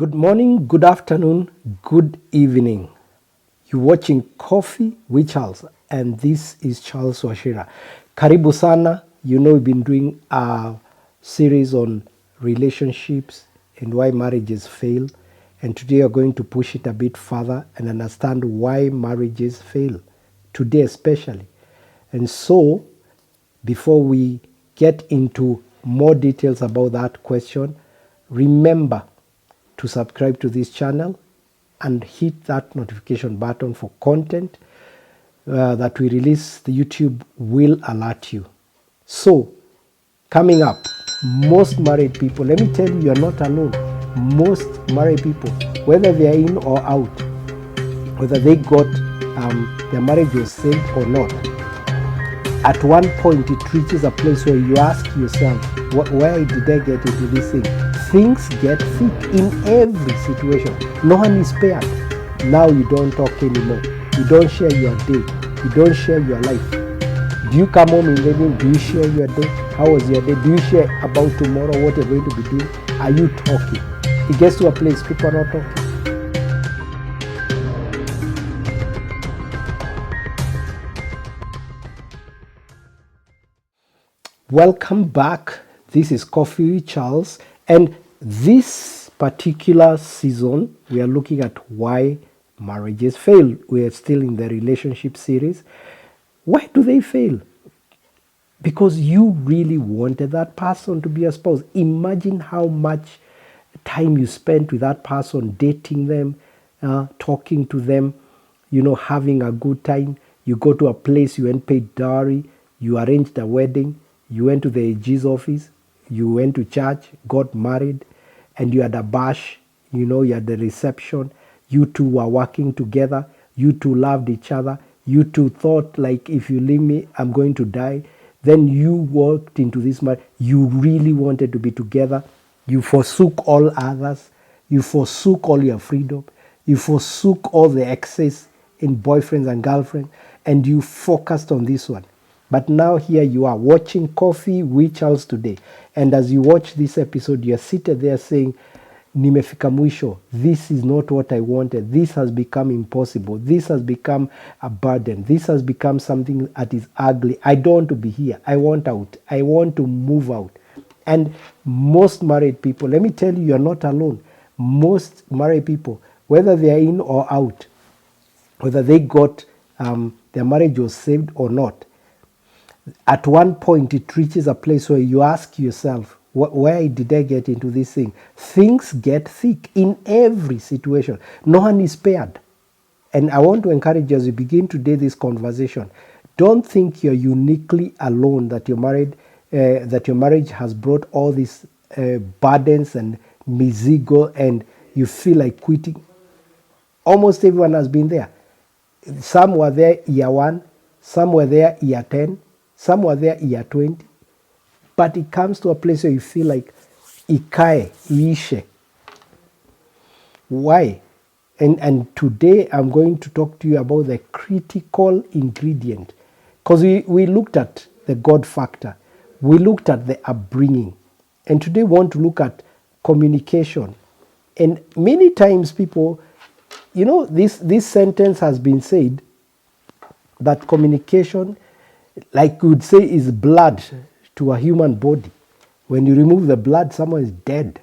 Good morning, good afternoon, good evening. You're watching Coffee with Charles, and this is Charles Wachira. Karibu sana. You know, we've been doing a series on relationships and why marriages fail. And today we're going to push it a bit further and understand why marriages fail, today especially. And so, before we get into more details about that question, remember to subscribe to this channel and hit that notification button for content that we release. The YouTube will alert you. So, coming up, most married people, let me tell you, you're not alone. Most married people, whether they are in or out, whether they got their marriage was saved or not, at one point it reaches a place where you ask yourself, why did I get into this thing? Things get thick in every situation. No one is spared. Now you don't talk anymore. You don't share your day. You don't share your life. Do you come home in the evening? Do you share your day? How was your day? Do you share about tomorrow, what you're going to be doing? Are you talking? It gets to a place people are not talking. Welcome back. This is Coffee with Charles, and this particular season we are looking at why marriages fail. We are still in the relationship series. Why do they fail? Because you really wanted that person to be a spouse. Imagine how much time you spent with that person, dating them, talking to them, having a good time. You go to a place, you went paid dowry, you arranged a wedding, you went to the AG's office, you went to church, got married, and you had a bash, you had the reception. You two were working together. You two loved each other. You two thought, like, if you leave me, I'm going to die. Then you walked into this marriage. You really wanted to be together. You forsook all others. You forsook all your freedom. You forsook all the excess in boyfriends and girlfriends, and you focused on this one. But now here you are watching Coffee with Charles today. And as you watch this episode, you're seated there saying, nimefika mwisho. This is not what I wanted. This has become impossible. This has become a burden. This has become something that is ugly. I don't want to be here. I want out. I want to move out. And most married people, let me tell you, you're not alone. Most married people, whether they are in or out, whether they got their marriage was saved or not, at one point it reaches a place where you ask yourself, why did I get into this thing? Things get thick in every situation. No one is spared. And I want to encourage you as we begin today this conversation, don't think you're uniquely alone, that you're married, that your marriage has brought all these burdens and mizigo and you feel like quitting. Almost everyone has been there. Some were there year 1, some were there year 10, some were there year 20. But it comes to a place where you feel like ikae, iishe. Why? And today I'm going to talk to you about the critical ingredient. Because we looked at the God factor. We looked at the upbringing. And today we want to look at communication. And many times people, this sentence has been said that communication, like we would say, is blood to a human body. When you remove the blood, someone is dead.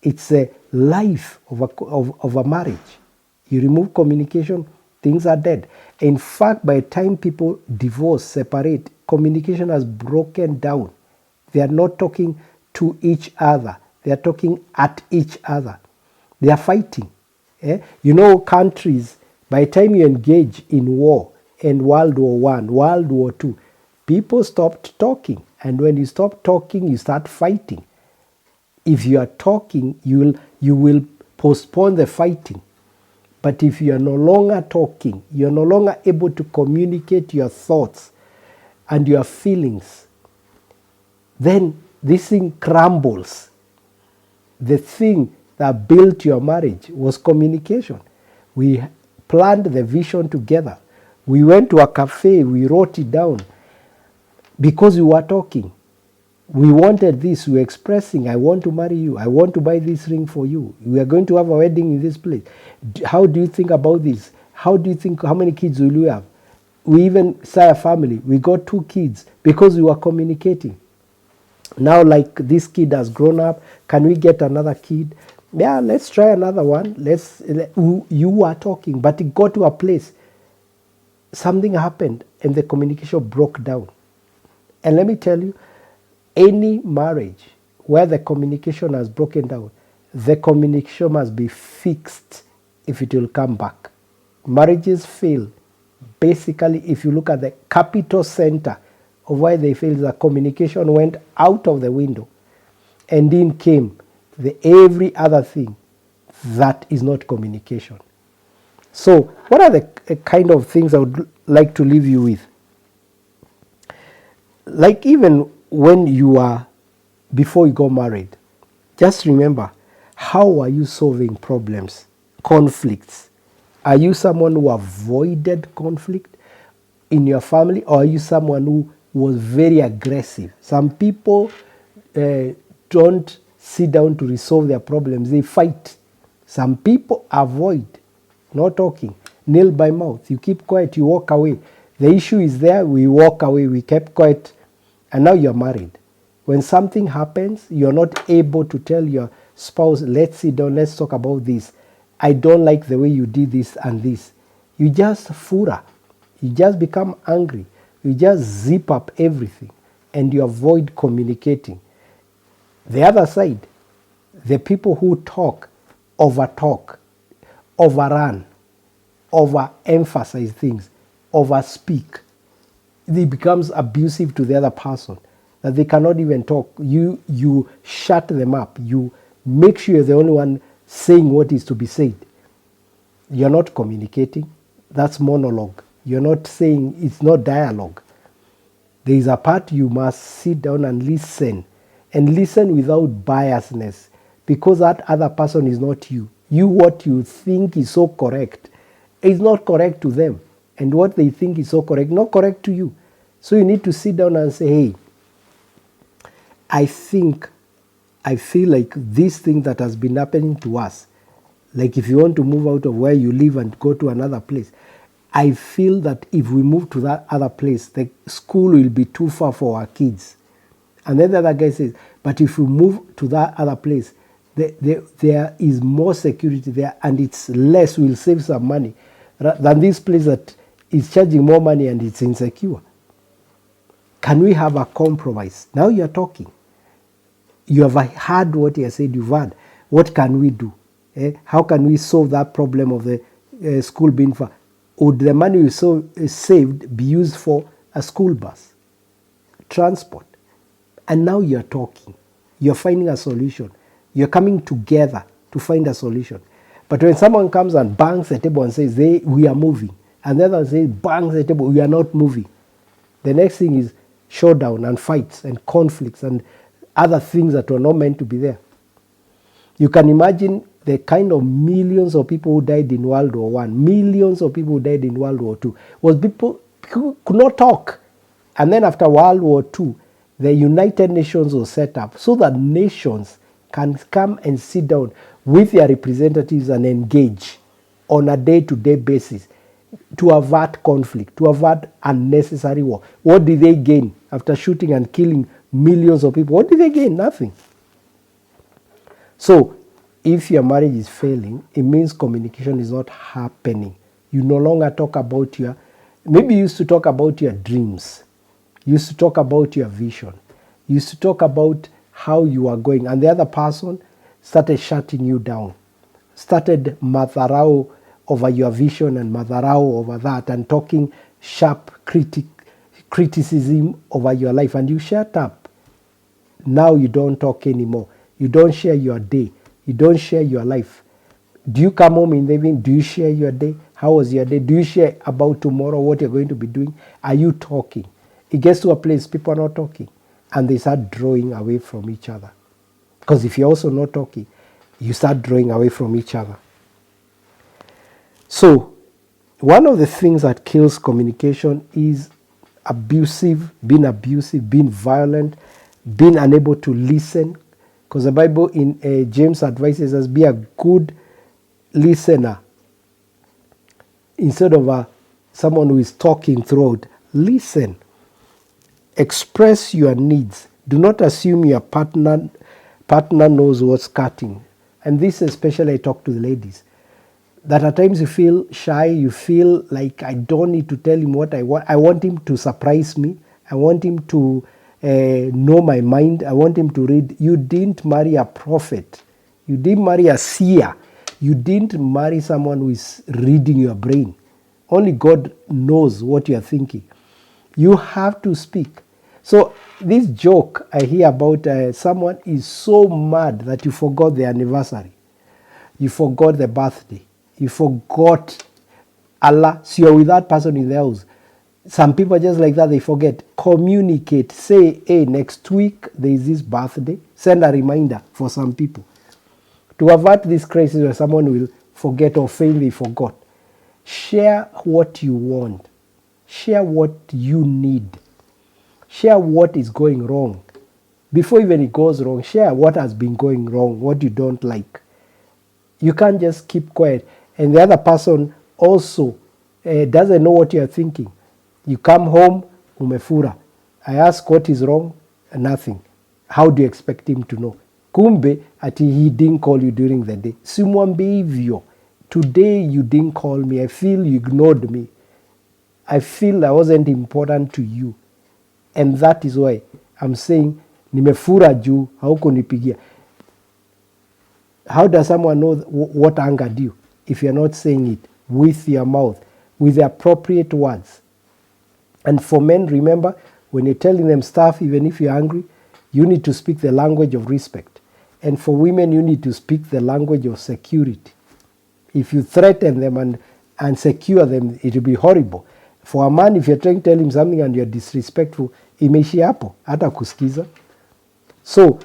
It's a life of a marriage. You remove communication, things are dead. In fact, by the time people divorce, separate, communication has broken down. They are not talking to each other. They are talking at each other. They are fighting. Countries, by the time you engage in war, in World War I, World War II, people stopped talking. And when you stop talking, you start fighting. If you are talking, you will postpone the fighting. But if you are no longer talking, you are no longer able to communicate your thoughts and your feelings, then this thing crumbles. The thing that built your marriage was communication. We planned the vision together. We went to a cafe, we wrote it down because we were talking. We wanted this. We were expressing, I want to marry you. I want to buy this ring for you. We are going to have a wedding in this place. How do you think about this? How do you think, how many kids will you have? We even started a family. We got 2 kids because we were communicating. Now, like this kid has grown up, can we get another kid? Yeah, let's try another one. You were talking, but it got to a place. Something happened and the communication broke down. And let me tell you, any marriage where the communication has broken down, the communication must be fixed if it will come back. Marriages fail. Basically, if you look at the capital center of why they failed, the communication went out of the window, and in came every other thing that is not communication. So, what are the kind of things I would like to leave you with? Like even when you are, before you got married, just remember, how are you solving problems, conflicts? Are you someone who avoided conflict in your family, or are you someone who was very aggressive? Some people don't sit down to resolve their problems, they fight. Some people avoid, not talking, nail by mouth. You keep quiet, you walk away. The issue is there, we walk away, we kept quiet, and now you're married. When something happens, you're not able to tell your spouse, let's sit down, let's talk about this. I don't like the way you did this and this. You just fura. You just become angry. You just zip up everything and you avoid communicating. The other side, the people who talk, overtalk, overrun, overemphasize things, overspeak, it becomes abusive to the other person, that they cannot even talk. You shut them up. You make sure you're the only one saying what is to be said. You're not communicating. That's monologue. You're not saying, it's not dialogue. There is a part you must sit down and listen without biasness, because that other person is not you. What you think is so correct is not correct to them, and what they think is so correct, not correct to you. So you need to sit down and say, hey, I feel like this thing that has been happening to us, like if you want to move out of where you live and go to another place, I feel that if we move to that other place, the school will be too far for our kids. And then the other guy says, but if we move to that other place, there is more security there and it's less, we'll save some money, than this place that is charging more money and it's insecure. Can we have a compromise? Now you're talking. You have heard what he has said, you've heard. What can we do? How can we solve that problem of the school being far? Would the money we saved be used for a school bus, transport? And now you're talking. You're finding a solution. You're coming together to find a solution. But when someone comes and bangs the table and says, we are moving, and the other says, bangs the table, we are not moving, the next thing is showdown and fights and conflicts and other things that were not meant to be there. You can imagine the kind of millions of people who died in World War I, millions of people who died in World War II, was people who could not talk. And then after World War II, the United Nations was set up so that nations can come and sit down with their representatives and engage on a day-to-day basis to avert conflict, to avert unnecessary war. What did they gain after shooting and killing millions of people? What did they gain? Nothing. So, if your marriage is failing, it means communication is not happening. You no longer talk about maybe you used to talk about your dreams. You used to talk about your vision. You used to talk about how you are going. And the other person started shutting you down. Started matharao over your vision and matharao over that and talking sharp criticism over your life. And you shut up. Now you don't talk anymore. You don't share your day. You don't share your life. Do you come home in the evening? Do you share your day? How was your day? Do you share about tomorrow, what you're going to be doing? Are you talking? It gets to a place people are not talking and they start drawing away from each other. Because if you're also not talking, you start drawing away from each other. So, one of the things that kills communication is being violent, being unable to listen, because the Bible in James advises us, be a good listener instead of someone who is talking throughout. Listen, express your needs. Do not assume your partner knows what's cutting. And this especially I talk to the ladies, that at times you feel shy, you feel like I don't need to tell him what I want. I want him to surprise me. I want him to know my mind. I want him to read. You didn't marry a prophet. You didn't marry a seer. You didn't marry someone who is reading your brain. Only God knows what you are thinking. You have to speak. So this joke I hear about someone is so mad that you forgot the anniversary. You forgot the birthday. You forgot Allah. So you're with that person in the house. Some people just like that, they forget. Communicate. Say, hey, next week there is this birthday. Send a reminder for some people. To avert this crisis where someone will forget or fail, they forgot. Share what you want. Share what you need. Share what is going wrong. Before even it goes wrong, share what has been going wrong, what you don't like. You can't just keep quiet. And the other person also doesn't know what you are thinking. You come home, umefura. I ask what is wrong, nothing. How do you expect him to know? Kumbe, ati he didn't call you during the day. Simwambe hivyo. Today you didn't call me. I feel you ignored me. I feel I wasn't important to you. And that is why I'm saying, nimefura juu, haukunipigia. How does someone know what angered you if you're not saying it with your mouth, with the appropriate words? And for men, remember, when you're telling them stuff, even if you're angry, you need to speak the language of respect. And for women, you need to speak the language of security. If you threaten them and secure them, it will be horrible. For a man, if you're trying to tell him something and you're disrespectful, imeishia hapo, hata kusikiza. So,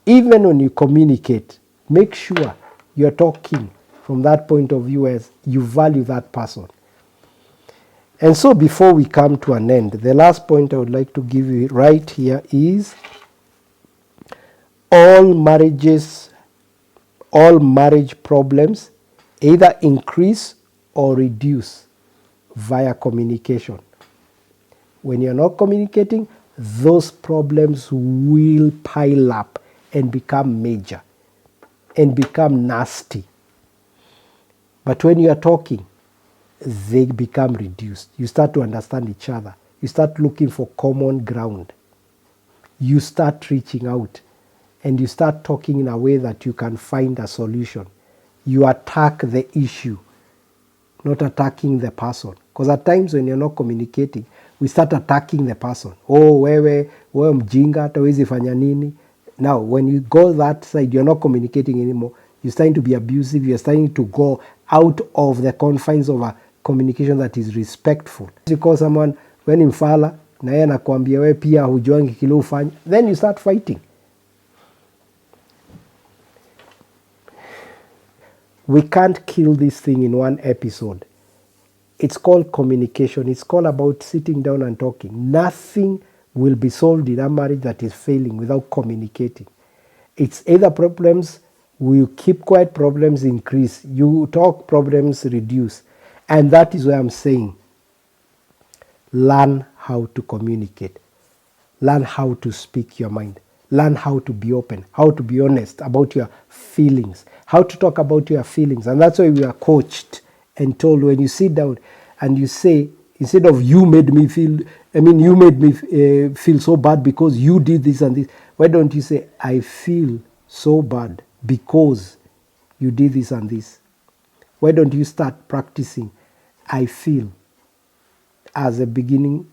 even when you communicate, make sure you're talking from that point of view as you value that person. And so before we come to an end, the last point I would like to give you right here is all marriage problems either increase or reduce via communication. When you're not communicating, those problems will pile up and become major and become nasty. But when you are talking, they become reduced. You start to understand each other. You start looking for common ground. You start reaching out and you start talking in a way that you can find a solution. You attack the issue, not attacking the person. Because at times when you're not communicating, we start attacking the person. Oh, wewe mjinga, hata huwezi fanya nini. Now, when you go that side, you're not communicating anymore. You're starting to be abusive. You're starting to go out of the confines of a communication that is respectful. You call someone, when mfala, na yeye anakuambia wewe pia hujuangi kile ufanya, then you start fighting. We can't kill this thing in one episode. It's called communication. It's called about sitting down and talking. Nothing will be solved in a marriage that is failing without communicating. It's either problems, you keep quiet, problems increase. You talk, problems reduce. And that is why I'm saying, learn how to communicate. Learn how to speak your mind. Learn how to be open, how to be honest about your feelings, how to talk about your feelings. And that's why we are coached and told, when you sit down and you say, instead of you made me feel so bad because you did this and this, why don't you say, I feel so bad because you did this and this? Why don't you start practicing I feel as the beginning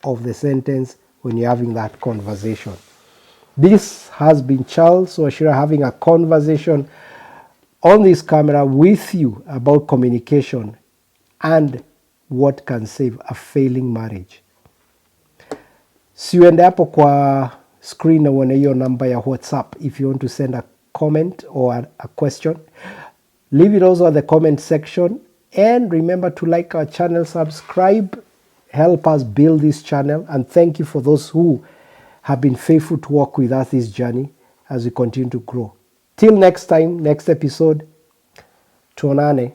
of the sentence when you're having that conversation? This has been Charles Wachira having a conversation on this camera with you about communication and what can save a failing marriage. Siuende hapo kwa screen na uone hiyo namba ya WhatsApp if you want to send a comment or a question. Leave it also at the comment section, and remember to like our channel, subscribe, help us build this channel, and thank you for those who have been faithful to walk with us this journey as we continue to grow. Till next time, next episode, tuonane.